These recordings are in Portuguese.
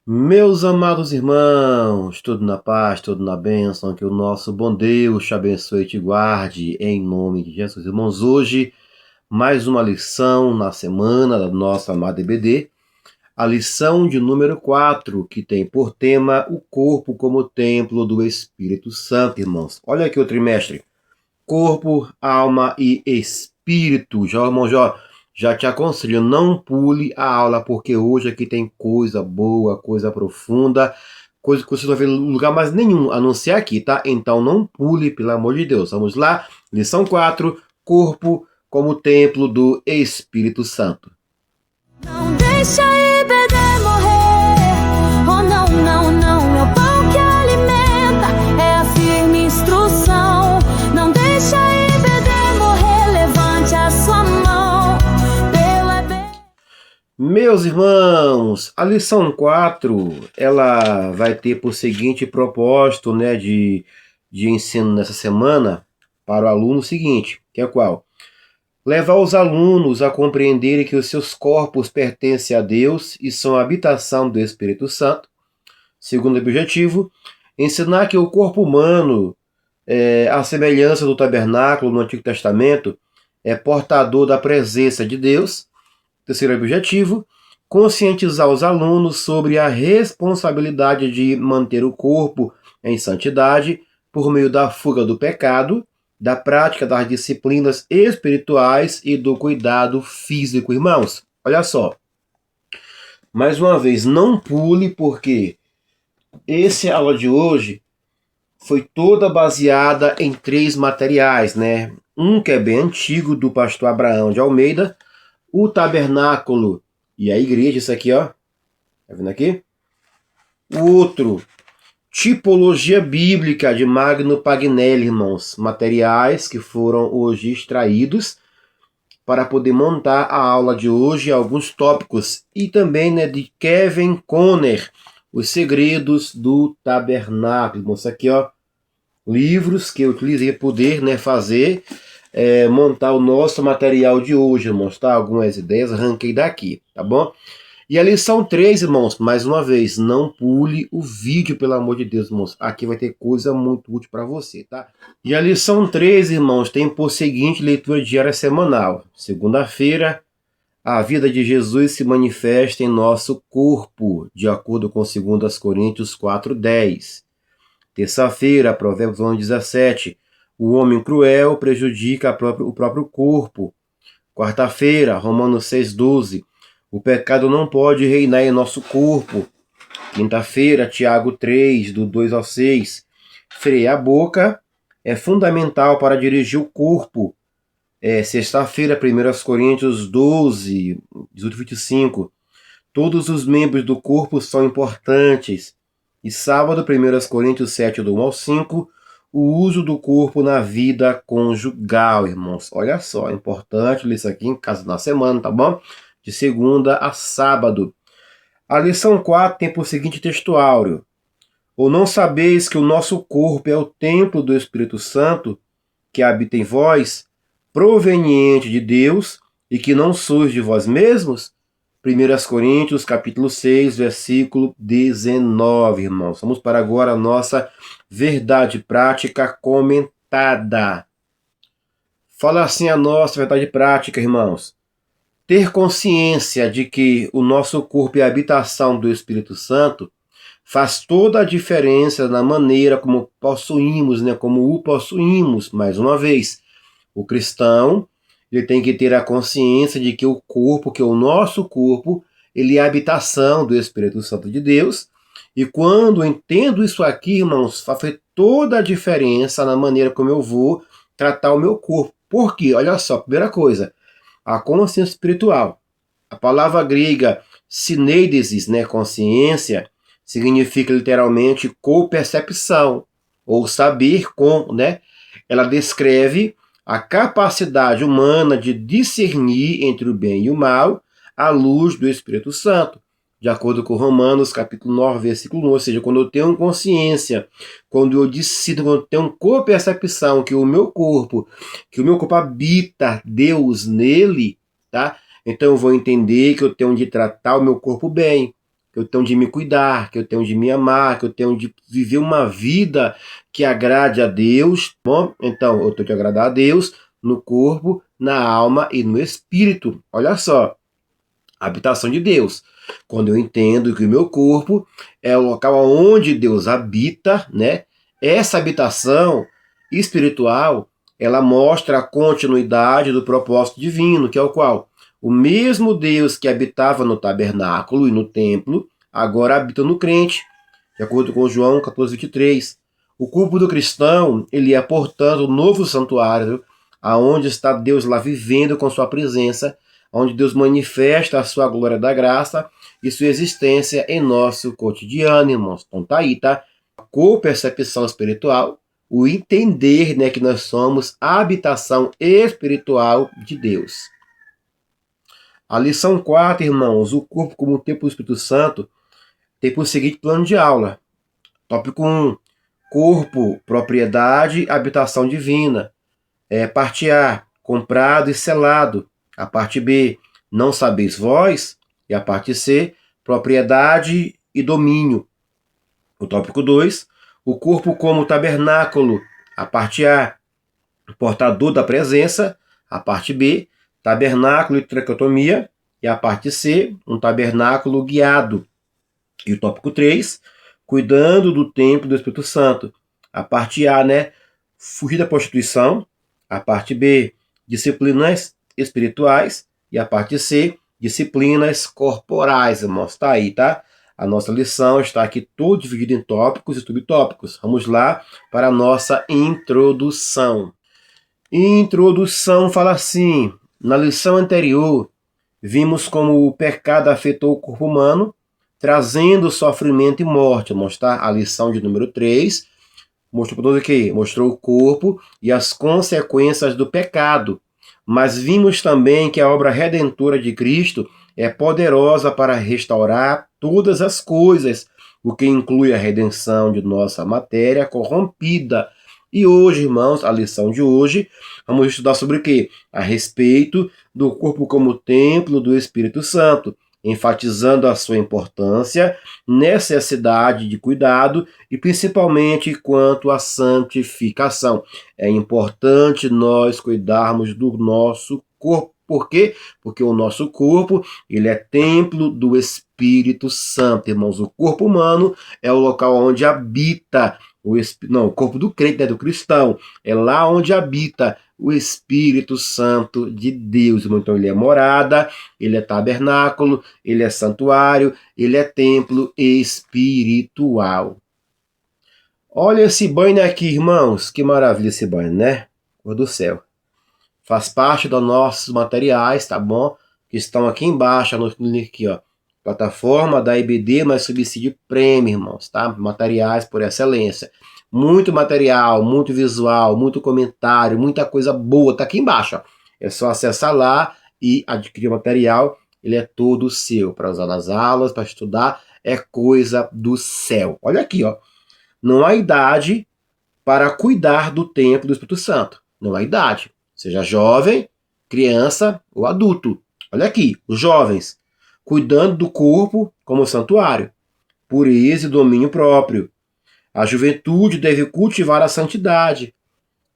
Meus amados irmãos, tudo na paz, tudo na bênção, que o nosso bom Deus te abençoe e te guarde, em nome de Jesus. Irmãos, hoje, mais uma lição na semana da nossa amada EBD, a lição de número 4, que tem por tema o corpo como templo do Espírito Santo, irmãos. Olha aqui o trimestre, corpo, alma e espírito. Irmão, já te aconselho, não pule a aula, porque hoje aqui tem coisa boa, coisa profunda, coisa que você não vai ver em lugar mais nenhum, a não ser aqui, tá? Então não pule, pelo amor de Deus. Vamos lá, lição 4, corpo como templo do Espírito Santo. Não deixa IBD morrer. Oh, não, não, não. É o pão que alimenta, é a firme instrução. Não deixa IBD morrer. Levante a sua mão. Meus irmãos, a lição 4, ela vai ter por seguinte propósito, né, de ensino nessa semana para o aluno o seguinte, que é qual? Levar os alunos a compreenderem que os seus corpos pertencem a Deus e são a habitação do Espírito Santo. Segundo objetivo, ensinar que o corpo humano, à semelhança do tabernáculo no Antigo Testamento, é portador da presença de Deus. Terceiro objetivo, conscientizar os alunos sobre a responsabilidade de manter o corpo em santidade por meio da fuga do pecado, da prática das disciplinas espirituais e do cuidado físico. Irmãos, olha só. Mais uma vez, não pule, porque essa aula de hoje foi toda baseada em 3 materiais, né? Um que é bem antigo, do pastor Abraão de Almeida, o tabernáculo e a igreja, isso aqui, ó. Tá vendo aqui? O outro, tipologia bíblica, de Magno Pagnelli, irmãos. Materiais que foram hoje extraídos para poder montar a aula de hoje, alguns tópicos. E também, né, de Kevin Conner, Os Segredos do Tabernáculo. Irmãos, isso aqui, ó. Livros que eu utilizei para poder, né, fazer... montar o nosso material de hoje, mostrar algumas ideias, arranquei daqui, tá bom? E a lição 3, irmãos, mais uma vez, não pule o vídeo, pelo amor de Deus, irmãos. Aqui vai ter coisa muito útil para você, tá? E a lição 3, irmãos, tem por seguinte leitura diária semanal. Segunda-feira, a vida de Jesus se manifesta em nosso corpo, de acordo com 2 Coríntios 4:10. Terça-feira, Provérbios 11:17. O homem cruel prejudica o próprio corpo. Quarta-feira, Romanos 6:12. O pecado não pode reinar em nosso corpo. Quinta-feira, Tiago 3, do 2 ao 6. Frear a boca é fundamental para dirigir o corpo. Sexta-feira, 1 Coríntios 12, 18 e 25. Todos os membros do corpo são importantes. E sábado, 1 Coríntios 7, do 1 ao 5. O uso do corpo na vida conjugal, irmãos. Olha só, é importante ler isso aqui em casa na semana, tá bom? De segunda a sábado. A lição 4 tem por seguinte textuário: ou não sabeis que o nosso corpo é o templo do Espírito Santo, que habita em vós, proveniente de Deus, e que não sois de vós mesmos? 1 Coríntios, capítulo 6, versículo 19, irmãos. Vamos para agora a nossa verdade prática comentada. Fala assim a nossa verdade prática, irmãos. Ter consciência de que o nosso corpo é a habitação do Espírito Santo faz toda a diferença na maneira como possuímos, né? Como o possuímos, mais uma vez. O cristão, ele tem que ter a consciência de que o corpo, que o nosso corpo, ele é a habitação do Espírito Santo de Deus. E quando eu entendo isso aqui, irmãos, faz toda a diferença na maneira como eu vou tratar o meu corpo. Por quê? Olha só, primeira coisa, a consciência espiritual. A palavra grega sineidesis, né, consciência, significa literalmente co-percepção, ou saber com, né? Ela descreve a capacidade humana de discernir entre o bem e o mal à luz do Espírito Santo. De acordo com Romanos, capítulo 9, versículo 1, ou seja, quando eu tenho consciência, quando eu decido, quando eu tenho co-percepção que o meu corpo habita Deus nele, tá? Então eu vou entender que eu tenho de tratar o meu corpo bem, eu tenho de me cuidar, que eu tenho de me amar, que eu tenho de viver uma vida que agrade a Deus. Bom, então eu tenho de agradar a Deus no corpo, na alma e no espírito. Olha só, a habitação de Deus. Quando eu entendo que o meu corpo é o local onde Deus habita, né? Essa habitação espiritual, ela mostra a continuidade do propósito divino, que é o qual? O mesmo Deus que habitava no tabernáculo e no templo, agora habita no crente, de acordo com João 14:23. O corpo do cristão, ele é, portanto, o novo santuário, aonde está Deus lá vivendo com sua presença, onde Deus manifesta a sua glória da graça e sua existência em nosso cotidiano, irmãos. Então tá aí, tá? A co-percepção espiritual, o entender, né, que nós somos a habitação espiritual de Deus. A lição 4, irmãos, o corpo como templo do Espírito Santo, tem por seguinte plano de aula. Tópico 1, corpo, propriedade, habitação divina. Parte A, comprado e selado. A parte B, não sabeis vós. E a parte C, propriedade e domínio. O tópico 2, o corpo como tabernáculo. A parte A, portador da presença. A parte B, tabernáculo e traqueotomia. E a parte C, um tabernáculo guiado. E o tópico 3, cuidando do templo do Espírito Santo. A parte A, né, fugir da prostituição. A parte B, disciplinas espirituais. E a parte C, disciplinas corporais, irmãos. Está aí, tá? A nossa lição está aqui toda dividida em tópicos e subtópicos. Vamos lá para a nossa introdução. Introdução fala assim: na lição anterior, vimos como o pecado afetou o corpo humano, trazendo sofrimento e morte. Mostrar a lição de número 3. Mostrou para nós o quê? Mostrou o corpo e as consequências do pecado. Mas vimos também que a obra redentora de Cristo é poderosa para restaurar todas as coisas, o que inclui a redenção de nossa matéria corrompida. E hoje, irmãos, a lição de hoje, vamos estudar sobre o quê? A respeito do corpo como templo do Espírito Santo, enfatizando a sua importância, necessidade de cuidado e principalmente quanto à santificação. É importante nós cuidarmos do nosso corpo. Por quê? Porque o nosso corpo, ele é templo do Espírito Santo, irmãos. O corpo humano é o local onde habita o corpo do crente, né, do cristão. É lá onde habita o Espírito Santo de Deus. Então ele é morada, ele é tabernáculo, ele é santuário, ele é templo espiritual. Olha esse banho aqui, irmãos. Que maravilha esse banho, né? Cor do céu. Faz parte dos nossos materiais, tá bom? Que estão aqui embaixo, no link aqui, ó. Plataforma da IBD, mas subsídio prêmio, irmãos, tá? Materiais por excelência. Muito material, muito visual, muito comentário, muita coisa boa, tá aqui embaixo, ó. É só acessar lá e adquirir o material. Ele é todo seu, para usar nas aulas, para estudar, é coisa do céu. Olha aqui, ó. Não há idade para cuidar do templo do Espírito Santo. Não há idade. Seja jovem, criança ou adulto. Olha aqui, os jovens, cuidando do corpo como santuário, pureza e domínio próprio. A juventude deve cultivar a santidade,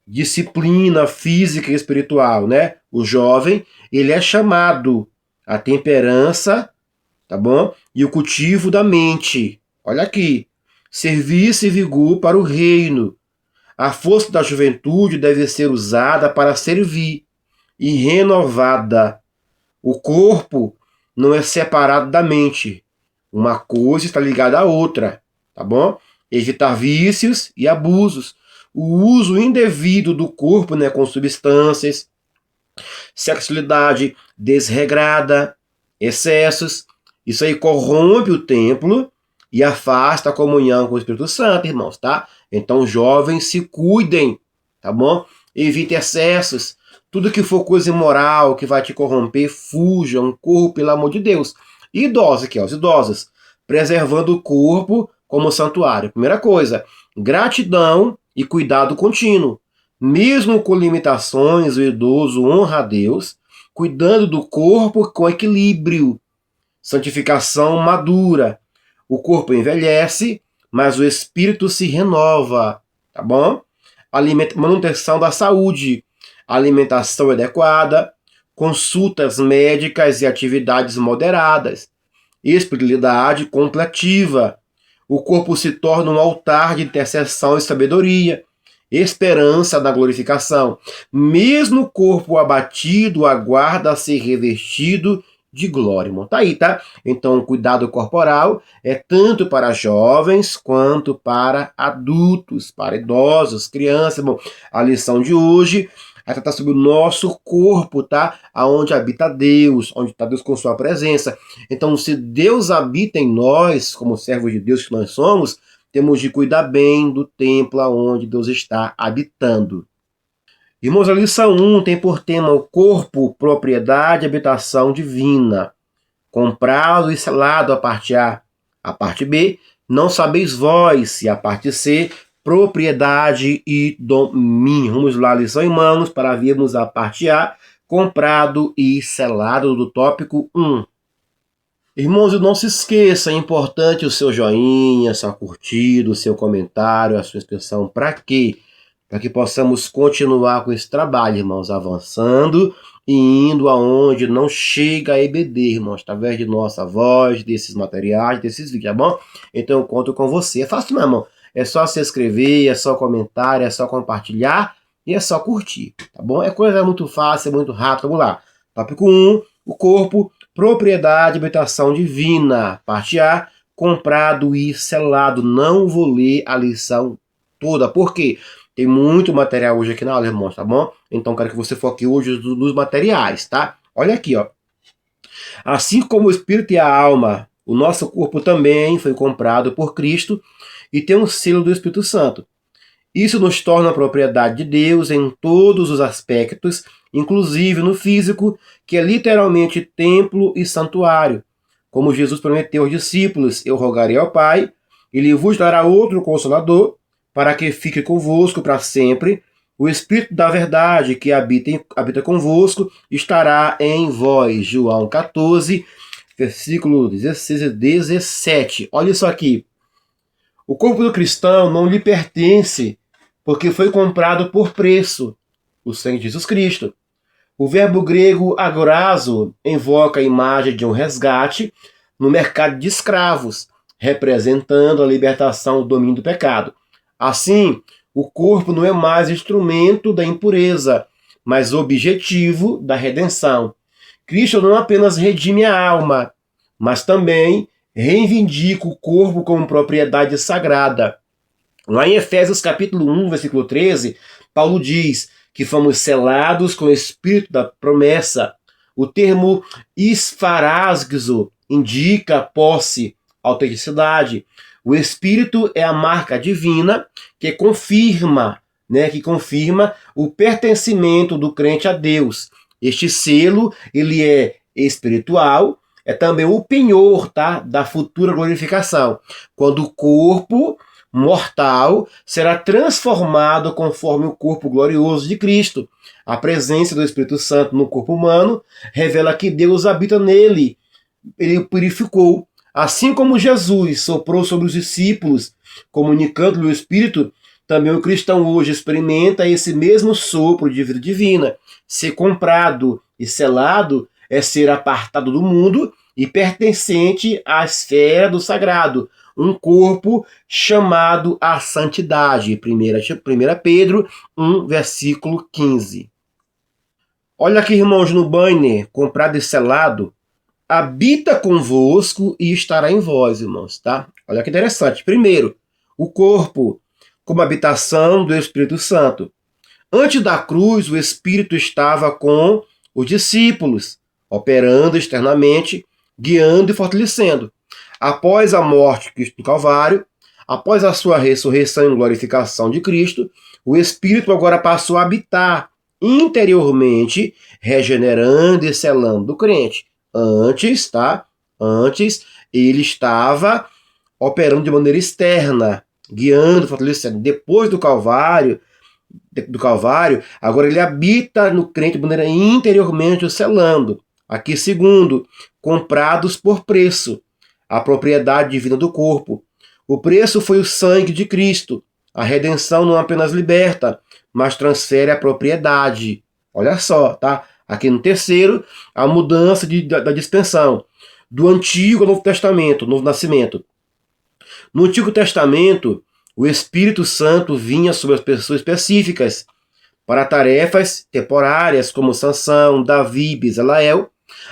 disciplina física e espiritual, né? O jovem, ele é chamado à temperança, tá bom? E o cultivo da mente. Olha aqui, serviço e vigor para o reino. A força da juventude deve ser usada para servir e renovada. O corpo não é separado da mente. Uma coisa está ligada à outra, tá bom? Evitar vícios e abusos. O uso indevido do corpo, né, com substâncias, sexualidade desregrada, excessos. Isso aí corrompe o templo e afasta a comunhão com o Espírito Santo, irmãos, tá? Então, jovens, se cuidem, tá bom? Evite excessos. Tudo que for coisa imoral, que vai te corromper, fujam, corram, pelo amor de Deus. E idosos aqui, ó, os idosos, preservando o corpo como santuário. Primeira coisa, gratidão e cuidado contínuo. Mesmo com limitações, o idoso honra a Deus, cuidando do corpo com equilíbrio. Santificação madura. O corpo envelhece, mas o espírito se renova, tá bom? Manutenção da saúde, alimentação adequada, consultas médicas e atividades moderadas, espiritualidade completiva. O corpo se torna um altar de intercessão e sabedoria, esperança da glorificação. Mesmo o corpo abatido aguarda ser revestido de glória, irmão. Tá aí, tá? Então, o cuidado corporal é tanto para jovens quanto para adultos, para idosos, crianças, irmão. A lição de hoje vai tratar sobre o nosso corpo, tá? Aonde habita Deus, onde está Deus com sua presença. Então, se Deus habita em nós, como servos de Deus que nós somos, temos de cuidar bem do templo onde Deus está habitando. Irmãos, a lição 1 tem por tema o corpo, propriedade e habitação divina. Comprado e selado a parte A. A parte B, não sabeis vós. E a parte C, propriedade e domínio. Vamos lá, lição em mãos, para vermos a parte A, comprado e selado, do tópico 1. Irmãos, não se esqueça, é importante o seu joinha, sua curtida, o seu comentário, a sua inscrição. Para quê? Para que possamos continuar com esse trabalho, irmãos, avançando e indo aonde não chega a EBD, irmãos, através de nossa voz, desses materiais, desses vídeos, tá bom? Então eu conto com você. É fácil, meu irmão. É só se inscrever, é só comentar, é só compartilhar e é só curtir, tá bom? É coisa muito fácil, é muito rápido. Vamos lá. Tópico 1, o corpo, propriedade e habitação divina. Parte A, comprado e selado. Não vou ler a lição toda. Por quê? Tem muito material hoje aqui na aula, irmãos, tá bom? Então quero que você foque hoje nos materiais, tá? Olha aqui, ó. Assim como o espírito e a alma, o nosso corpo também foi comprado por Cristo e tem um selo do Espírito Santo. Isso nos torna propriedade de Deus em todos os aspectos, inclusive no físico, que é literalmente templo e santuário. Como Jesus prometeu aos discípulos, eu rogarei ao Pai, ele vos dará outro Consolador, para que fique convosco para sempre. O Espírito da verdade que habita convosco estará em vós. João 14, versículo 16 e 17. Olha isso aqui. O corpo do cristão não lhe pertence, porque foi comprado por preço, o sangue de Jesus Cristo. O verbo grego agorazo invoca a imagem de um resgate no mercado de escravos, representando a libertação do domínio do pecado. Assim, o corpo não é mais instrumento da impureza, mas objetivo da redenção. Cristo não apenas redime a alma, mas também reivindica o corpo como propriedade sagrada. Lá em Efésios capítulo 1, versículo 13, Paulo diz que fomos selados com o Espírito da promessa. O termo esfarasgzo indica posse, autenticidade. O Espírito é a marca divina que confirma o pertencimento do crente a Deus. Este selo, ele é espiritual, é também o penhor, tá, da futura glorificação, quando o corpo mortal será transformado conforme o corpo glorioso de Cristo. A presença do Espírito Santo no corpo humano revela que Deus habita nele. Ele o purificou. Assim como Jesus soprou sobre os discípulos, comunicando-lhe o Espírito, também o cristão hoje experimenta esse mesmo sopro de vida divina. Ser comprado e selado é ser apartado do mundo e pertencente à esfera do sagrado, um corpo chamado à santidade. 1 Pedro 1, versículo 15. Olha aqui, irmãos, no banner, comprado e selado, habita convosco e estará em vós, irmãos, tá? Olha que interessante. Primeiro, o corpo como habitação do Espírito Santo. Antes da cruz, o Espírito estava com os discípulos, operando externamente, guiando e fortalecendo. Após a morte de Cristo no Calvário, após a sua ressurreição e glorificação de Cristo, o Espírito agora passou a habitar interiormente, regenerando e selando o crente. Antes ele estava operando de maneira externa, guiando, fortalecendo. Depois do Calvário, agora ele habita no crente de maneira interiormente, o selando. Aqui, segundo, comprados por preço. a propriedade divina do corpo. O preço foi o sangue de Cristo. A redenção não apenas liberta, mas transfere a propriedade. Olha só, tá? Aqui no terceiro, a mudança da dispensação. Do Antigo ao Novo Testamento, Novo Nascimento. No Antigo Testamento, o Espírito Santo vinha sobre as pessoas específicas para tarefas temporárias, como Sansão, Davi, Bezaleel.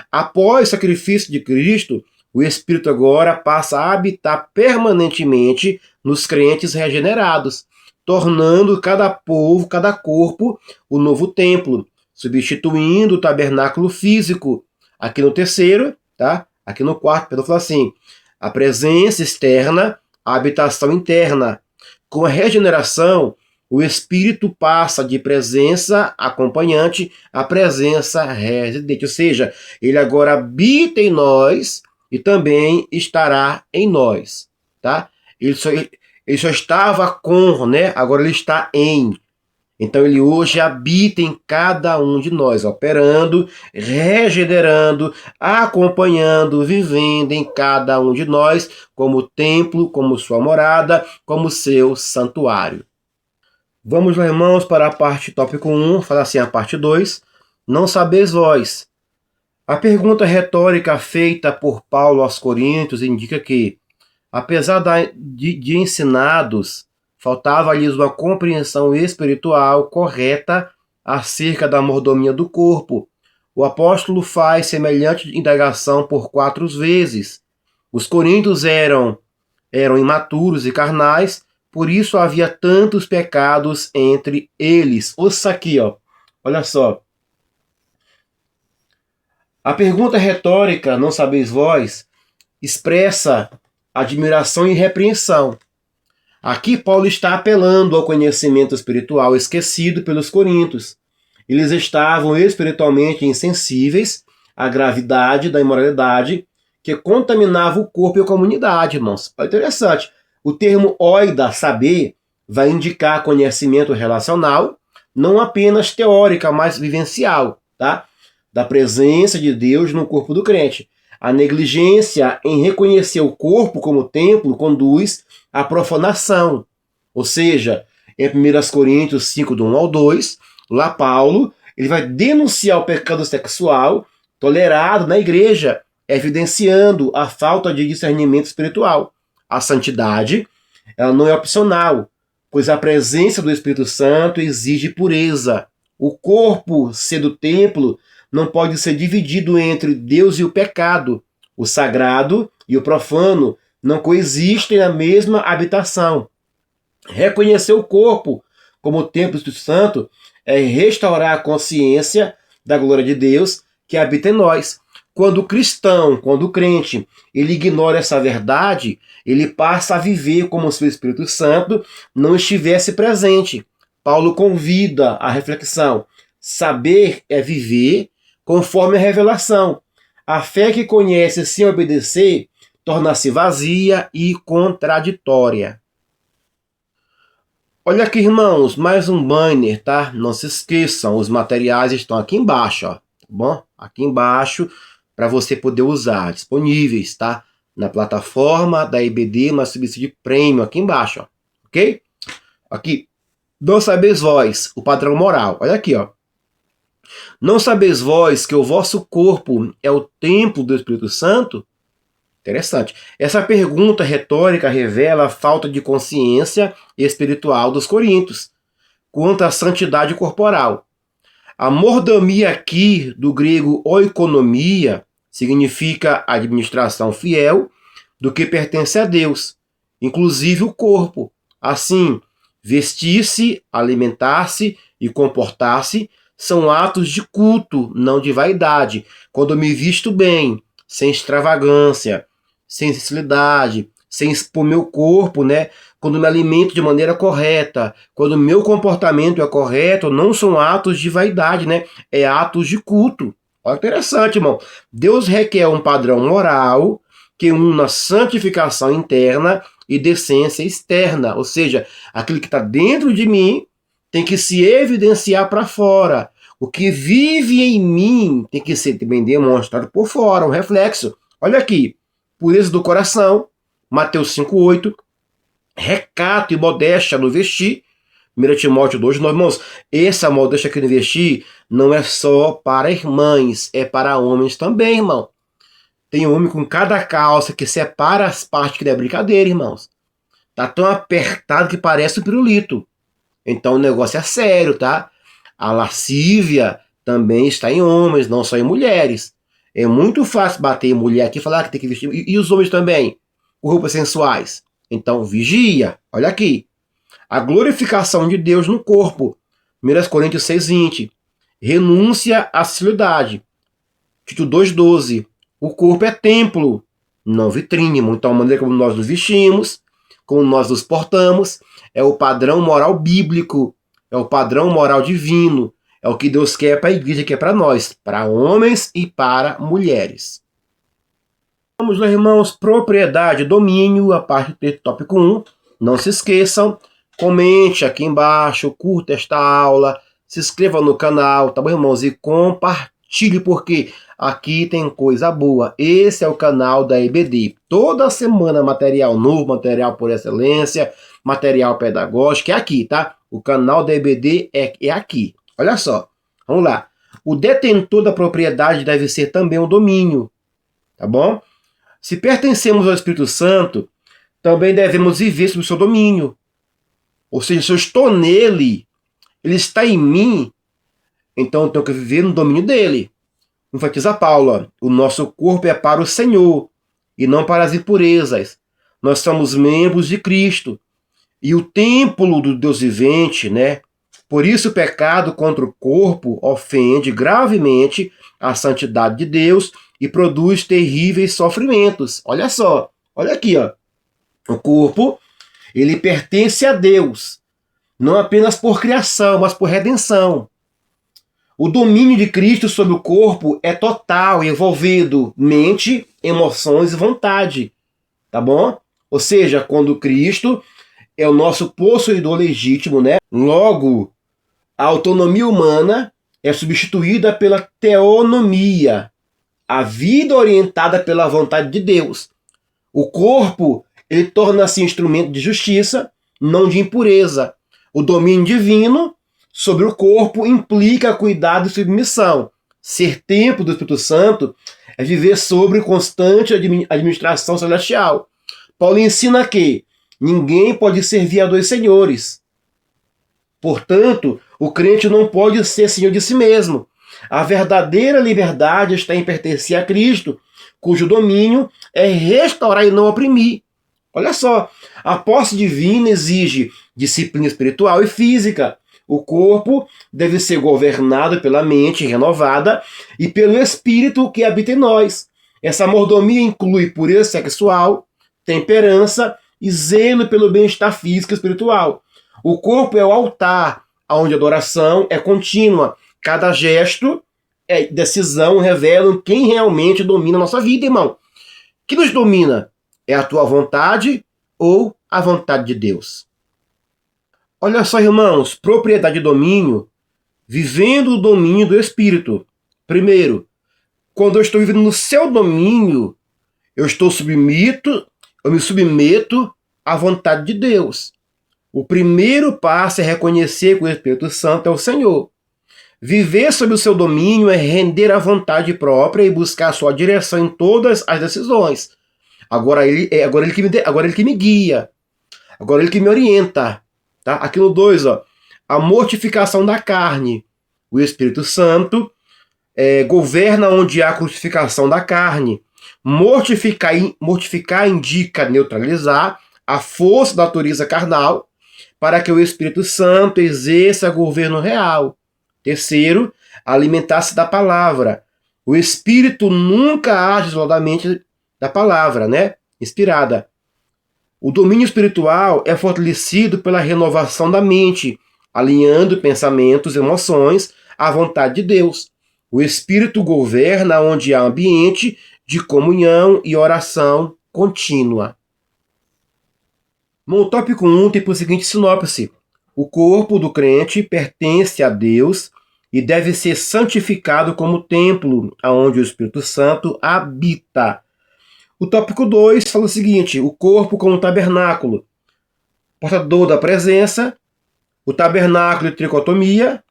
Após o sacrifício de Cristo, o Espírito agora passa a habitar permanentemente nos crentes regenerados, tornando cada povo, cada corpo, o novo templo, substituindo o tabernáculo físico. Aqui no terceiro, tá? Aqui no quarto, Pedro fala assim, a presença externa, a habitação interna. Com a regeneração, o Espírito passa de presença acompanhante a presença residente, ou seja, ele agora habita em nós e também estará em nós, tá? Ele só estava com, né? Agora ele está em. Então ele hoje habita em cada um de nós, operando, regenerando, acompanhando, vivendo em cada um de nós, como templo, como sua morada, como seu santuário. Vamos lá, irmãos, para a parte tópico 1, fala assim a parte 2, não sabeis vós. A pergunta retórica feita por Paulo aos Coríntios indica que, apesar de ensinados, faltava-lhes uma compreensão espiritual correta acerca da mordomia do corpo. O apóstolo faz semelhante indagação por 4 vezes. Os coríntios eram imaturos e carnais, por isso havia tantos pecados entre eles. Ouça aqui, ó. Olha só. A pergunta retórica, não sabeis vós, expressa admiração e repreensão. Aqui Paulo está apelando ao conhecimento espiritual esquecido pelos coríntios. Eles estavam espiritualmente insensíveis à gravidade da imoralidade que contaminava o corpo e a comunidade, irmãos. É interessante. O termo oida, saber, vai indicar conhecimento relacional, não apenas teórica, mas vivencial, tá? Da presença de Deus no corpo do crente. A negligência em reconhecer o corpo como templo conduz à profanação. Ou seja, em 1 Coríntios 5, do 1 ao 2, lá Paulo ele vai denunciar o pecado sexual tolerado na igreja, evidenciando a falta de discernimento espiritual. A santidade, ela não é opcional, pois a presença do Espírito Santo exige pureza. O corpo, sendo templo, não pode ser dividido entre Deus e o pecado. O sagrado e o profano não coexistem na mesma habitação. Reconhecer o corpo como templo do Espírito Santo é restaurar a consciência da glória de Deus que habita em nós. Quando o cristão, quando o crente, ele ignora essa verdade, ele passa a viver como se o Espírito Santo não estivesse presente. Paulo convida a reflexão. Saber é viver conforme a revelação. A fé que conhece sem obedecer torna-se vazia e contraditória. Olha aqui, irmãos, mais um banner, tá? Não se esqueçam, os materiais estão aqui embaixo, ó, tá bom? Aqui embaixo, para você poder usar, disponíveis, tá? Na plataforma da IBD, mas subsídio premium, aqui embaixo, ó, ok? Aqui, não sabeis vós, o padrão moral, olha aqui, ó. Não sabeis vós que o vosso corpo é o templo do Espírito Santo? Interessante. Essa pergunta retórica revela a falta de consciência espiritual dos coríntios quanto à santidade corporal. A mordomia aqui, do grego oikonomia, significa administração fiel do que pertence a Deus, inclusive o corpo. Assim, vestir-se, alimentar-se e comportar-se são atos de culto, não de vaidade. Quando eu me visto bem, sem extravagância, sem sensibilidade, sem expor meu corpo, né? Quando me alimento de maneira correta, quando meu comportamento é correto, não são atos de vaidade, né? É atos de culto. Olha que interessante, irmão. Deus requer um padrão moral que una santificação interna e decência externa. Ou seja, aquilo que está dentro de mim tem que se evidenciar para fora. O que vive em mim tem que ser também demonstrado por fora, um reflexo. Olha aqui. pureza do coração, Mateus 5,8, recato e modéstia no vestir, 1 Timóteo 2,9. Irmãos, essa modéstia que no vestir não é só para irmãs, é para homens também, irmão. Tem homem com cada calça que separa as partes, que não é brincadeira, irmãos. Tá tão apertado que parece um pirulito. Então o negócio é sério, tá? A lascívia também está em homens, não só em mulheres. É muito fácil bater em mulher aqui e falar que tem que vestir. E os homens também, com roupas sensuais. Então vigia, olha aqui. A glorificação de Deus no corpo. 1 Coríntios 6,20. Renúncia à sociedade. Tito 2,12. O corpo é templo, não vitrine. Então a maneira como nós nos vestimos, como nós nos portamos, é o padrão moral bíblico, é o padrão moral divino, é o que Deus quer para a igreja, que é para nós, para homens e para mulheres. Vamos lá, irmãos, propriedade, domínio, a parte do tópico 1. Não se esqueçam, comente aqui embaixo, curta esta aula, se inscreva no canal, tá bom, irmãos? E compartilhe, porque aqui tem coisa boa. Esse é o canal da EBD. Toda semana material novo, material por excelência, material pedagógico, é aqui, tá? O canal da EBD é aqui. Olha só, vamos lá. O detentor da propriedade deve ser também um domínio, tá bom? Se pertencemos ao Espírito Santo, também devemos viver sob o seu domínio. Ou seja, se eu estou nele, ele está em mim, então eu tenho que viver no domínio dele. Enfatiza Paulo, ó, o nosso corpo é para o Senhor e não para as impurezas. Nós somos membros de Cristo e o templo do Deus vivente, né? Por isso o pecado contra o corpo ofende gravemente a santidade de Deus e produz terríveis sofrimentos. Olha só, olha aqui, ó. O corpo, ele pertence a Deus, não apenas por criação, mas por redenção. O domínio de Cristo sobre o corpo é total, envolvendo mente, emoções e vontade, tá bom? Ou seja, quando Cristo é o nosso possuidor legítimo, né? Logo, a autonomia humana é substituída pela teonomia, a vida orientada pela vontade de Deus. O corpo, ele torna-se instrumento de justiça, não de impureza. O domínio divino sobre o corpo implica cuidado e submissão. Ser templo do Espírito Santo é viver sobre constante administração celestial. Paulo ensina que ninguém pode servir a dois senhores. Portanto, o crente não pode ser senhor de si mesmo. A verdadeira liberdade está em pertencer a Cristo, cujo domínio é restaurar e não oprimir. Olha só, a posse divina exige disciplina espiritual e física. O corpo deve ser governado pela mente renovada e pelo Espírito que habita em nós. Essa mordomia inclui pureza sexual, temperança e zelo pelo bem-estar físico e espiritual. O corpo é o altar, onde a adoração é contínua. Cada gesto e decisão revelam quem realmente domina a nossa vida, irmão. Que nos domina? É a tua vontade ou a vontade de Deus? Olha só, irmãos, propriedade e domínio, vivendo o domínio do Espírito. Primeiro, quando eu estou vivendo no seu domínio, eu me submeto à vontade de Deus. O primeiro passo é reconhecer que o Espírito Santo é o Senhor. Viver sob o seu domínio é render a vontade própria e buscar a sua direção em todas as decisões. Agora ele que me guia. Agora ele que me orienta. Tá? Aqui no 2, ó, a mortificação da carne. O Espírito Santo governa onde há crucificação da carne. Mortificar indica neutralizar a força da natureza carnal para que o Espírito Santo exerça governo real. Terceiro, alimentar-se da palavra. O Espírito nunca age isoladamente da palavra, né? Inspirada. O domínio espiritual é fortalecido pela renovação da mente, alinhando pensamentos e emoções à vontade de Deus. O Espírito governa onde há ambiente de comunhão e oração contínua. No tópico 1 tem por seguinte sinopse: o corpo do crente pertence a Deus e deve ser santificado como templo onde o Espírito Santo habita. O tópico 2 fala o seguinte: o corpo como tabernáculo, portador da presença, o tabernáculo de tricotomia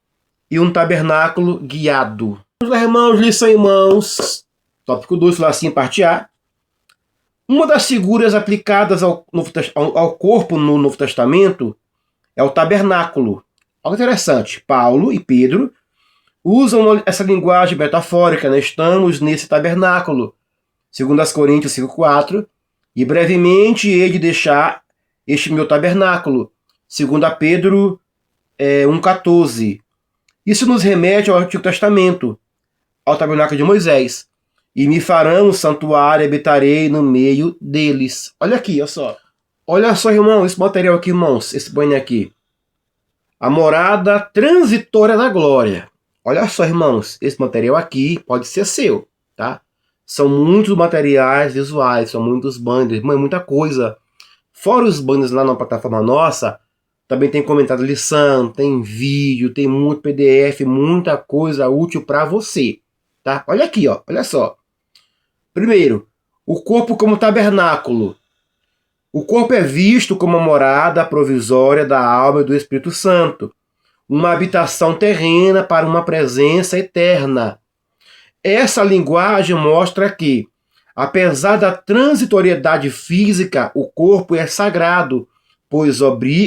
e um tabernáculo guiado. Vamos lá, irmãos, lição em mãos. Tópico 2 fala assim, parte A. Uma das figuras aplicadas ao corpo no Novo Testamento é o tabernáculo. Olha que interessante, Paulo e Pedro usam essa linguagem metafórica, né? Estamos nesse tabernáculo, segundo as Coríntios 5,4, e brevemente hei de deixar este meu tabernáculo, segundo a Pedro 1,14. Isso nos remete ao Antigo Testamento, ao tabernáculo de Moisés. E me farão um santuário, habitarei no meio deles. Olha aqui, olha só. Olha só, irmão, esse material aqui, irmãos, esse banho aqui. A morada transitória da glória. Olha só, irmãos, esse material aqui pode ser seu, tá? São muitos materiais visuais, são muitos banners, muita coisa. Fora os banners lá na plataforma nossa, também tem comentário de lição, tem vídeo, tem muito PDF, muita coisa útil para você, tá? Olha aqui, ó, olha só. Primeiro, o corpo como tabernáculo. O corpo é visto como a morada provisória da alma e do Espírito Santo, uma habitação terrena para uma presença eterna. Essa linguagem mostra que, apesar da transitoriedade física, o corpo é sagrado, pois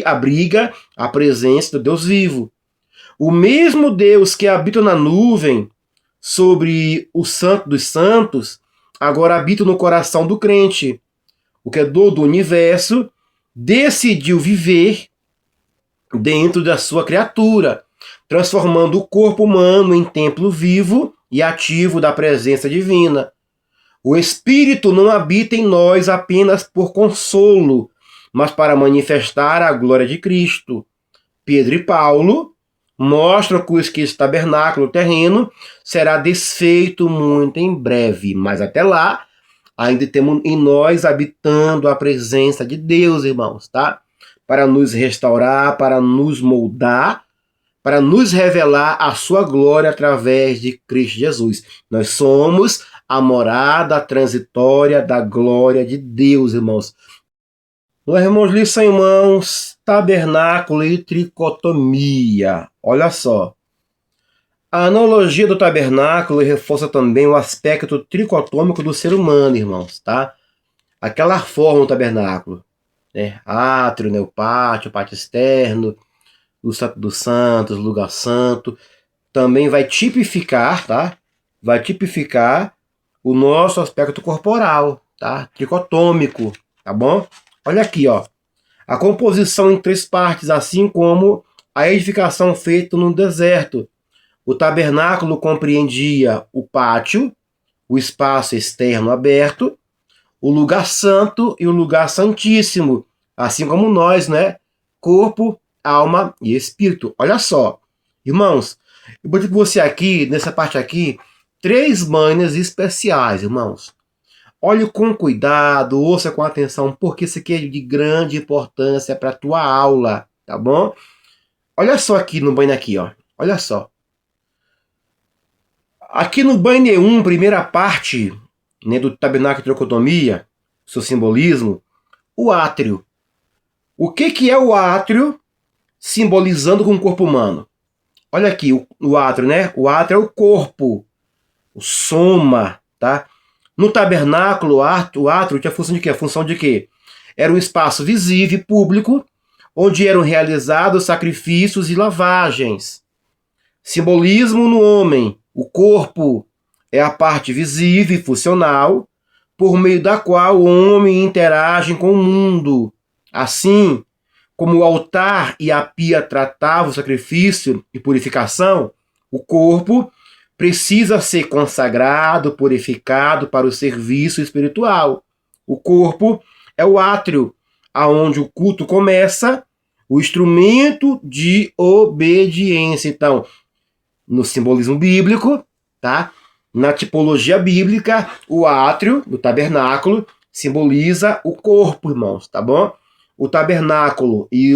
abriga a presença do Deus vivo. O mesmo Deus que habita na nuvem sobre o Santo dos Santos, agora habita no coração do crente. O Criador do universo decidiu viver dentro da sua criatura, transformando o corpo humano em templo vivo e ativo da presença divina. O Espírito não habita em nós apenas por consolo, mas para manifestar a glória de Cristo. Pedro e Paulo mostram que esse tabernáculo terreno será desfeito muito em breve, mas até lá ainda temos em nós habitando a presença de Deus, irmãos, tá? Para nos restaurar, para nos moldar, para nos revelar a sua glória através de Cristo Jesus. Nós somos a morada transitória da glória de Deus, irmãos. Meus irmãos, lição em mãos, tabernáculo e tricotomia. Olha só. A analogia do tabernáculo reforça também o aspecto tricotômico do ser humano, irmãos, tá? Aquela forma do tabernáculo, né? Átrio, né? O pátio externo, o Santo dos Santos, o lugar santo, também vai tipificar, tá? Vai tipificar o nosso aspecto corporal, tá? Tricotômico, tá bom? Olha aqui, ó. A composição em 3 partes, assim como a edificação feita no deserto. O tabernáculo compreendia o pátio, o espaço externo aberto, o lugar santo e o lugar santíssimo, assim como nós, né? Corpo, alma e espírito. Olha só, irmãos, eu vou dizer para você aqui, nessa parte aqui, 3 manhas especiais, irmãos. Olhe com cuidado, ouça com atenção, porque isso aqui é de grande importância para a tua aula, tá bom? Olha só aqui no banho aqui, ó. Olha só. Aqui no banho 1, primeira parte, né, do tabernáculo de tricotomia, seu simbolismo, o átrio. O que é o átrio simbolizando com o corpo humano? Olha aqui o átrio, né? O átrio é o corpo, o soma, tá? No tabernáculo, o átrio tinha a função de quê? A função de quê? Era um espaço visível e público, onde eram realizados sacrifícios e lavagens. Simbolismo no homem. O corpo é a parte visível e funcional, por meio da qual o homem interage com o mundo. Assim como o altar e a pia tratavam o sacrifício e purificação, o corpo precisa ser consagrado, purificado para o serviço espiritual. O corpo é o átrio, aonde o culto começa, o instrumento de obediência. Então, no simbolismo bíblico, tá? Na tipologia bíblica, o átrio, do tabernáculo, simboliza o corpo, irmãos, tá bom? O tabernáculo e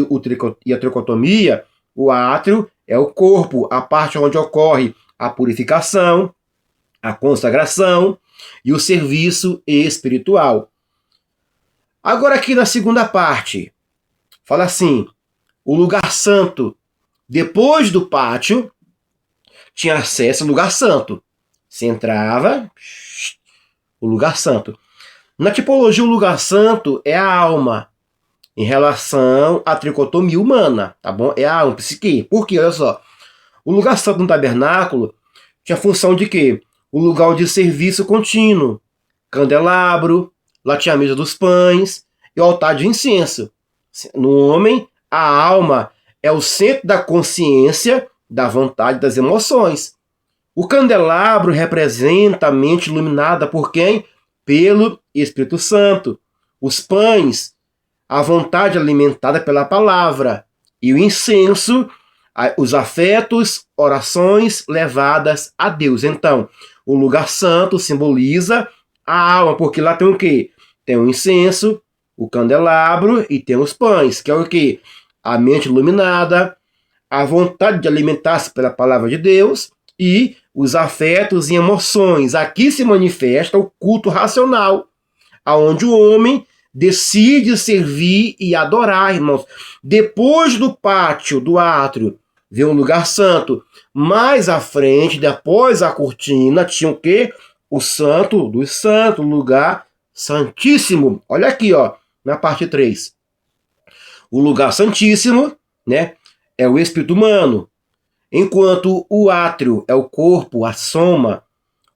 a tricotomia, o átrio é o corpo, a parte onde ocorre a purificação, a consagração, e o serviço espiritual. Agora aqui na segunda parte, fala assim, o lugar santo, depois do pátio, tinha acesso ao lugar santo. Você entrava, o lugar santo. Na tipologia, o lugar santo é a alma, em relação à tricotomia humana, tá bom? É a alma, psique. Por quê? Olha só. O lugar santo no tabernáculo tinha a função de quê? O lugar de serviço contínuo. Candelabro, lá tinha a mesa dos pães e o altar de incenso. No homem, a alma é o centro da consciência, da vontade, das emoções. O candelabro representa a mente iluminada por quem? Pelo Espírito Santo. Os pães, a vontade alimentada pela palavra. E o incenso, os afetos, orações levadas a Deus. Então, o lugar santo simboliza a alma, porque lá tem o quê? Tem o incenso, o candelabro e tem os pães, que é o quê? A mente iluminada, a vontade de alimentar-se pela palavra de Deus e os afetos e emoções. Aqui se manifesta o culto racional, aonde o homem decide servir e adorar, irmãos. Depois do pátio, do átrio, vem um lugar santo. Mais à frente, depois a cortina, tinha o quê? O santo dos santos, o lugar santíssimo. Olha aqui, ó, na parte 3. O lugar santíssimo, né, é o espírito humano. Enquanto o átrio é o corpo, a soma,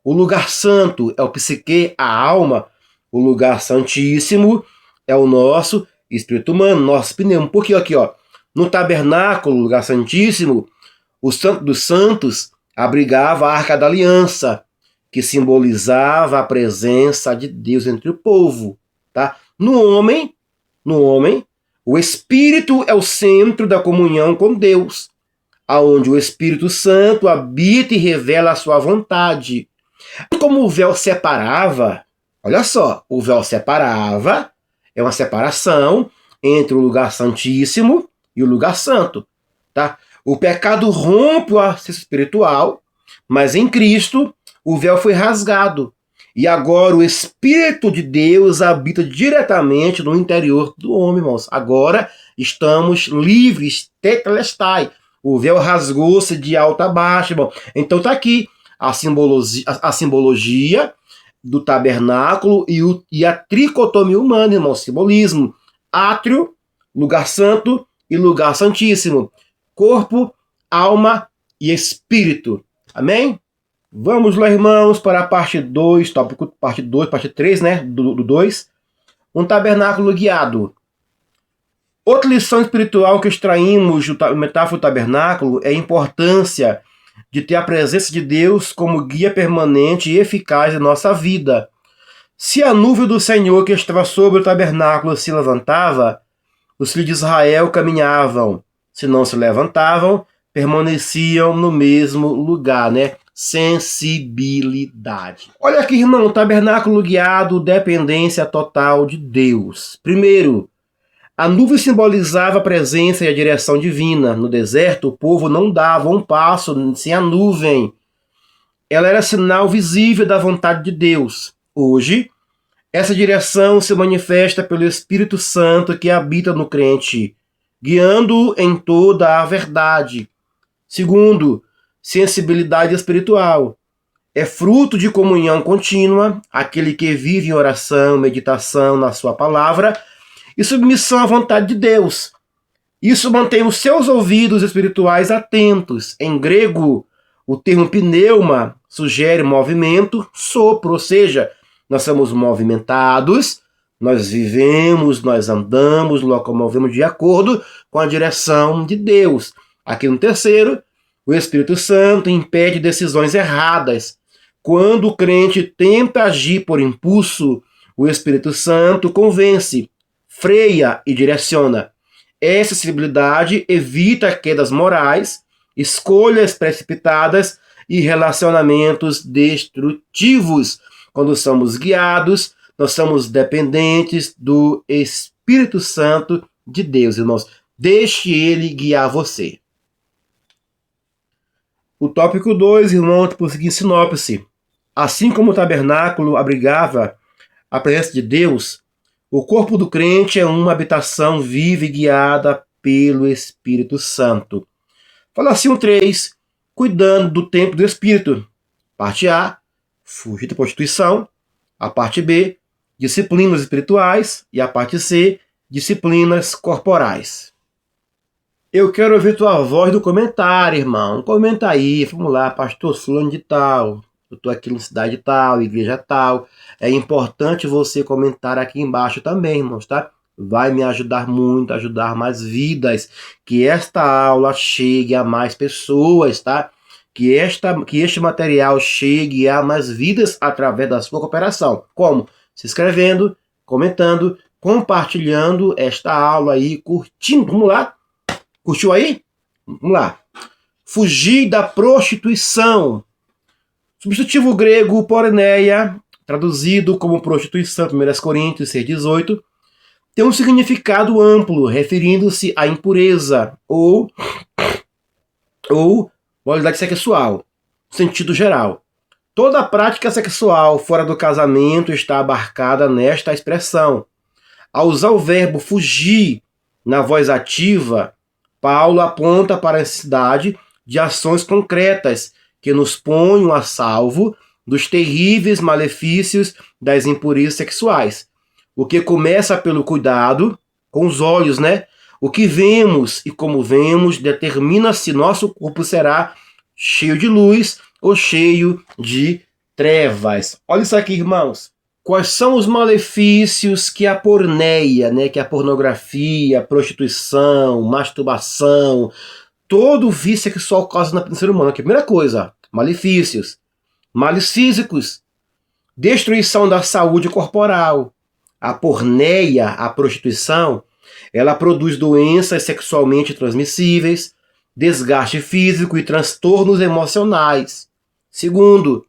o lugar santo é o psique, a alma, o lugar santíssimo é o nosso espírito humano, nosso pneuma. Porque aqui, ó, no tabernáculo, o lugar santíssimo, o santo dos santos abrigava a arca da aliança, que simbolizava a presença de Deus entre o povo, tá? No homem, o espírito é o centro da comunhão com Deus, aonde o Espírito Santo habita e revela a sua vontade. Como o véu separava, olha só, o véu separava, é uma separação entre o lugar santíssimo e o lugar santo, tá? O pecado rompe o acesso espiritual, mas em Cristo o véu foi rasgado. E agora o Espírito de Deus habita diretamente no interior do homem, irmãos. Agora estamos livres, tetelestai. O véu rasgou-se de alto a baixo, irmão. Então tá aqui a simbologia do tabernáculo e a tricotomia humana, irmão. Simbolismo. Átrio, lugar santo e lugar santíssimo. Corpo, alma e espírito. Amém? Vamos lá, irmãos, para a parte 2, tópico parte 2, parte 3, né, do 2. Um tabernáculo guiado. Outra lição espiritual que extraímos do metáfora do tabernáculo é a importância de ter a presença de Deus como guia permanente e eficaz em nossa vida. Se a nuvem do Senhor que estava sobre o tabernáculo se levantava, os filhos de Israel caminhavam. Se não se levantavam, permaneciam no mesmo lugar, né? Sensibilidade. Olha aqui, irmão, tabernáculo guiado, dependência total de Deus. Primeiro, a nuvem simbolizava a presença e a direção divina. No deserto, o povo não dava um passo sem a nuvem. Ela era sinal visível da vontade de Deus. Hoje, essa direção se manifesta pelo Espírito Santo que habita no crente, guiando-o em toda a verdade. Segundo, sensibilidade espiritual. É fruto de comunhão contínua, aquele que vive em oração, meditação na sua palavra e submissão à vontade de Deus. Isso mantém os seus ouvidos espirituais atentos. Em grego, o termo pneuma sugere movimento, sopro, ou seja, nós somos movimentados, nós vivemos, nós andamos, locomovemos de acordo com a direção de Deus. Aqui no terceiro, o Espírito Santo impede decisões erradas. Quando o crente tenta agir por impulso, o Espírito Santo convence, freia e direciona. Essa sensibilidade evita quedas morais, escolhas precipitadas e relacionamentos destrutivos. Quando somos guiados, nós somos dependentes do Espírito Santo de Deus, irmãos. Deixe ele guiar você. O tópico 2, irmão, por seguinte sinopse. Assim como o tabernáculo abrigava a presença de Deus, o corpo do crente é uma habitação viva e guiada pelo Espírito Santo. Fala assim o 3, cuidando do templo do Espírito. Parte A, fugir da prostituição. A parte B, disciplinas espirituais. E a parte C, disciplinas corporais. Eu quero ouvir tua voz no comentário, irmão. Comenta aí, vamos lá, pastor fulano de tal. Eu estou aqui na cidade tal, igreja tal. É importante você comentar aqui embaixo também, irmãos, tá? Vai me ajudar muito, ajudar mais vidas. Que esta aula chegue a mais pessoas, tá? Que este material chegue a mais vidas através da sua cooperação. Como? Se inscrevendo, comentando, compartilhando esta aula aí, curtindo. Vamos lá? Curtiu aí? Vamos lá. Fugir da prostituição. Substantivo grego porneia, traduzido como prostituição, 1 Coríntios 6,18, tem um significado amplo, referindo-se à impureza ou moralidade sexual, no sentido geral. Toda prática sexual fora do casamento está abarcada nesta expressão. Ao usar o verbo fugir na voz ativa, Paulo aponta para a necessidade de ações concretas que nos ponham a salvo dos terríveis malefícios das impurezas sexuais. O que começa pelo cuidado com os olhos, né? O que vemos e como vemos determina se nosso corpo será cheio de luz ou cheio de trevas. Olha isso aqui, irmãos. Quais são os malefícios que a porneia, né, que a pornografia, a prostituição, masturbação, todo vício sexual causa no ser humano? Que primeira coisa, malefícios, males físicos, destruição da saúde corporal. A porneia, a prostituição, ela produz doenças sexualmente transmissíveis, desgaste físico e transtornos emocionais. Segundo,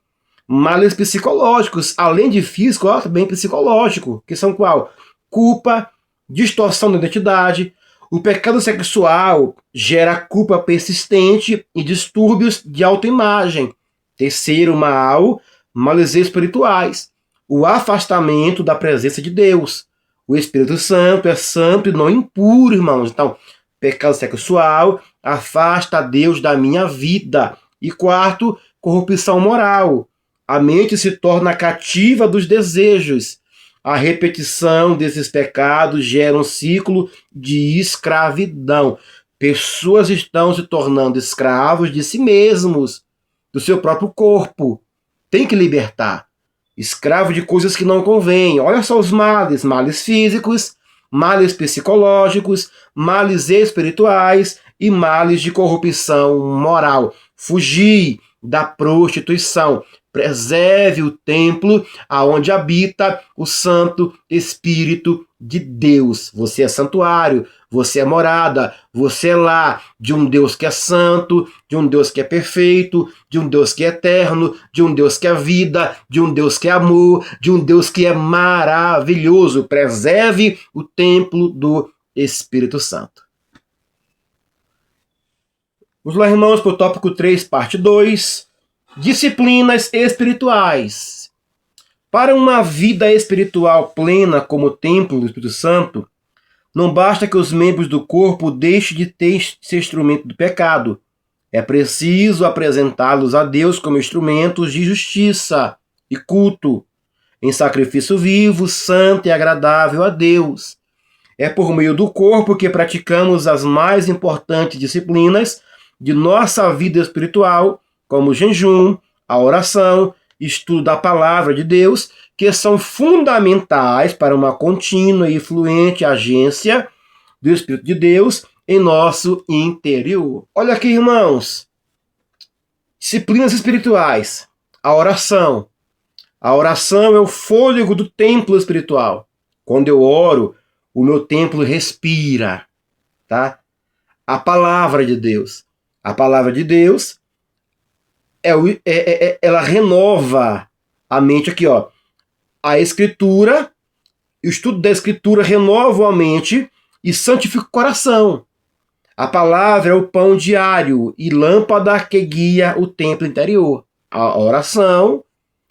males psicológicos, além de físico, também psicológico, que são qual? Culpa, distorção da identidade. O pecado sexual gera culpa persistente e distúrbios de autoimagem. Terceiro mal, males espirituais. O afastamento da presença de Deus. O Espírito Santo é santo e não impuro, irmãos. Então, pecado sexual afasta Deus da minha vida. E quarto, corrupção moral. A mente se torna cativa dos desejos. A repetição desses pecados gera um ciclo de escravidão. Pessoas estão se tornando escravos de si mesmos, do seu próprio corpo. Tem que libertar. Escravo de coisas que não convêm. Olha só os males. Males físicos, males psicológicos, males espirituais e males de corrupção moral. Fugir da prostituição. Preserve o templo aonde habita o Santo Espírito de Deus. Você é santuário, você é morada, você é lar de um Deus que é santo, de um Deus que é perfeito, de um Deus que é eterno, de um Deus que é vida, de um Deus que é amor, de um Deus que é maravilhoso. Preserve o templo do Espírito Santo. Vamos lá, irmãos, para o tópico 3, parte 2. Disciplinas espirituais. Para uma vida espiritual plena como o templo do Espírito Santo, não basta que os membros do corpo deixem de ser instrumento do pecado. É preciso apresentá-los a Deus como instrumentos de justiça e culto, em sacrifício vivo, santo e agradável a Deus. É por meio do corpo que praticamos as mais importantes disciplinas de nossa vida espiritual, como o jejum, a oração, estudo da palavra de Deus, que são fundamentais para uma contínua e fluente agência do Espírito de Deus em nosso interior. Olha aqui, irmãos. Disciplinas espirituais. A oração. A oração é o fôlego do templo espiritual. Quando eu oro, o meu templo respira, tá? A palavra de Deus. A palavra de Deus ela renova a mente aqui, ó. A escritura, o estudo da escritura renova a mente e santifica o coração. A palavra é o pão diário e lâmpada que guia o templo interior. A oração,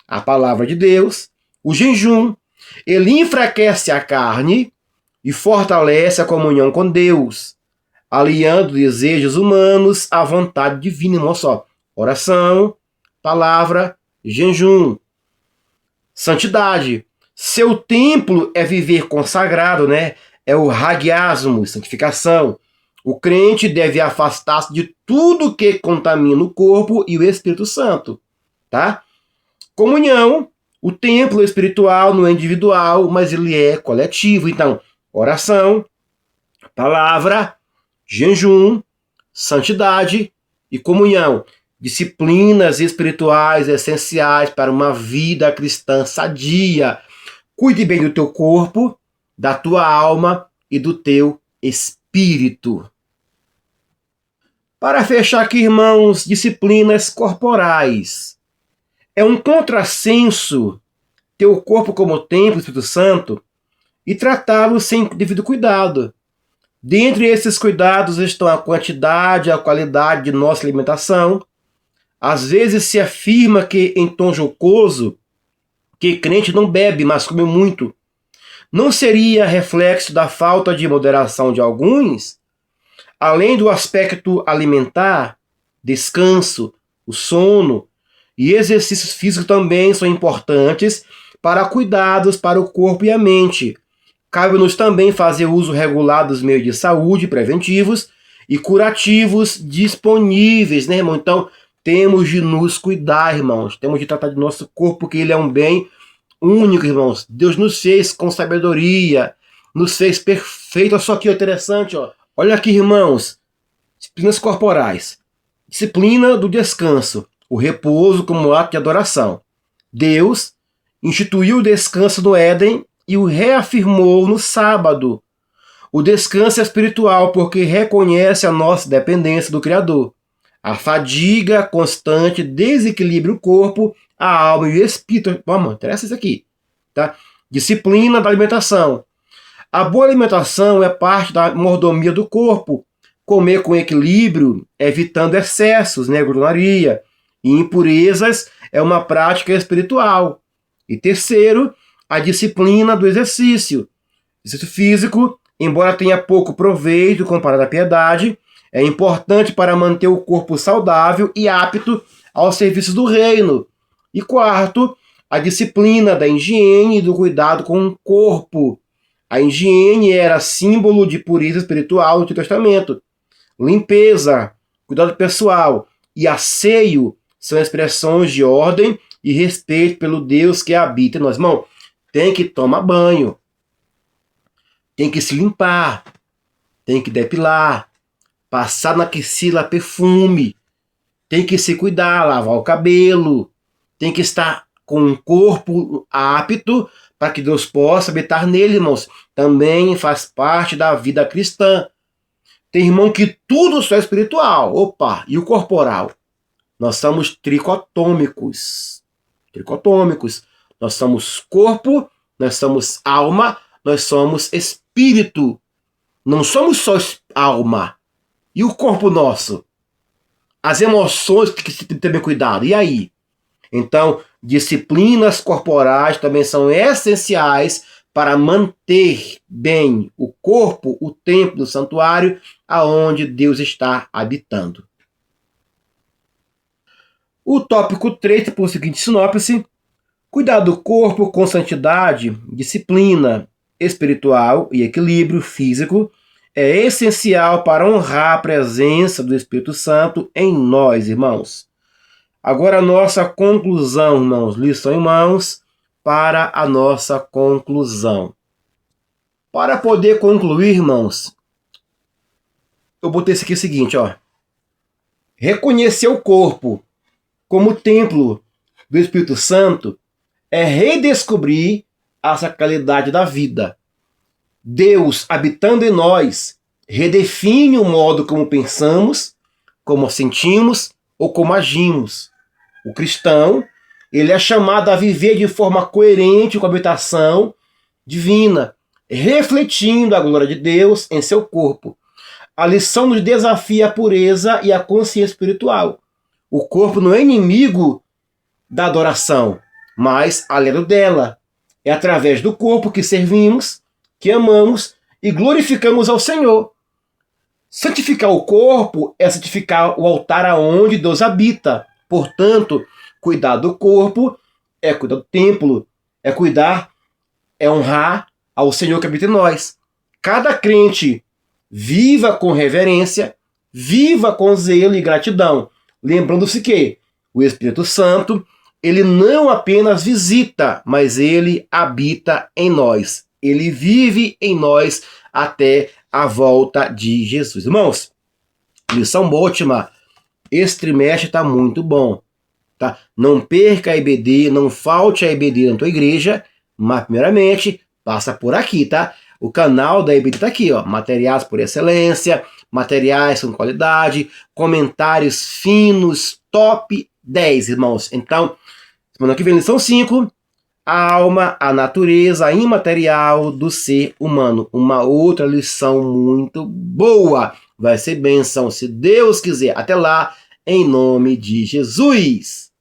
a palavra de Deus. O jejum, ele enfraquece a carne e fortalece a comunhão com Deus, aliando desejos humanos à vontade divina. Irmão, só, oração, palavra, jejum. Santidade. Seu templo é viver consagrado, né? É o hagiasmo, santificação. O crente deve afastar-se de tudo que contamina o corpo e o Espírito Santo, tá? Comunhão. O templo espiritual não é individual, mas ele é coletivo. Então, oração, palavra, jejum, santidade e comunhão. Disciplinas espirituais essenciais para uma vida cristã sadia. Cuide bem do teu corpo, da tua alma e do teu espírito. Para fechar aqui, irmãos, disciplinas corporais. É um contrassenso ter o corpo como templo do Espírito Santo e tratá-lo sem devido cuidado. Dentre esses cuidados estão a quantidade e a qualidade de nossa alimentação. Às vezes se afirma que, em tom jocoso, que crente não bebe, mas come muito. Não seria reflexo da falta de moderação de alguns? Além do aspecto alimentar, descanso, o sono e exercícios físicos também são importantes para cuidados para o corpo e a mente. Cabe-nos também fazer uso regular dos meios de saúde preventivos e curativos disponíveis, né, irmão? Então, temos de nos cuidar, irmãos. Temos de tratar do nosso corpo, porque ele é um bem único, irmãos. Deus nos fez com sabedoria, nos fez perfeito. Olha só que interessante, ó. Olha aqui, irmãos. Disciplinas corporais. Disciplina do descanso. O repouso como ato de adoração. Deus instituiu o descanso no Éden e o reafirmou no sábado. O descanso é espiritual porque reconhece a nossa dependência do Criador. A fadiga constante desequilibra o corpo, a alma e o espírito. Vamos, interessa isso aqui, tá? Disciplina da alimentação. A boa alimentação é parte da mordomia do corpo. Comer com equilíbrio, evitando excessos, né, glutonaria e impurezas, é uma prática espiritual. E terceiro, a disciplina do exercício. Exercício físico, embora tenha pouco proveito comparado à piedade, é importante para manter o corpo saudável e apto aos serviços do reino. E quarto, a disciplina da higiene e do cuidado com o corpo. A higiene era símbolo de pureza espiritual no Antigo Testamento. Limpeza, cuidado pessoal e asseio são expressões de ordem e respeito pelo Deus que habita em nós. Irmão, tem que tomar banho, tem que se limpar, tem que depilar, passar na axila perfume, tem que se cuidar, lavar o cabelo, tem que estar com um corpo apto para que Deus possa habitar nele, irmãos. Também faz parte da vida cristã. Tem irmão que tudo só é espiritual. Opa, e o corporal? Nós somos tricotômicos. Tricotômicos. Nós somos corpo, nós somos alma, nós somos espírito. Não somos só alma. E o corpo nosso? As emoções que se tem que ter bem cuidado. E aí? Então, disciplinas corporais também são essenciais para manter bem o corpo, o templo, o santuário, aonde Deus está habitando. O tópico 3, por seguinte sinopse: cuidar do corpo com santidade, disciplina espiritual e equilíbrio físico é essencial para honrar a presença do Espírito Santo em nós, irmãos. Agora a nossa conclusão, irmãos. Lição em mãos para a nossa conclusão. Para poder concluir, irmãos, eu botei isso aqui o seguinte, ó. Reconhecer o corpo como templo do Espírito Santo é redescobrir a sacralidade da vida. Deus, habitando em nós, redefine o modo como pensamos, como sentimos ou como agimos. O cristão, ele é chamado a viver de forma coerente com a habitação divina, refletindo a glória de Deus em seu corpo. A lição nos desafia a pureza e a consciência espiritual. O corpo não é inimigo da adoração, mas aliado dela. É através do corpo que servimos, que amamos e glorificamos ao Senhor. Santificar o corpo é santificar o altar aonde Deus habita. Portanto, cuidar do corpo é cuidar do templo, é honrar ao Senhor que habita em nós. Cada crente viva com reverência, viva com zelo e gratidão, lembrando-se que o Espírito Santo, ele não apenas visita, mas ele habita em nós. Ele vive em nós até a volta de Jesus. Irmãos, lição ótima. Esse trimestre está muito bom. Tá? Não perca a EBD, não falte a EBD na tua igreja, mas primeiramente, passa por aqui, tá? O canal da EBD está aqui, ó. Materiais por excelência, materiais com qualidade, comentários finos, top 10, irmãos. Então, semana que vem, lição 5, a alma, a natureza imaterial do ser humano. Uma outra lição muito boa. Vai ser bênção, se Deus quiser. Até lá, em nome de Jesus.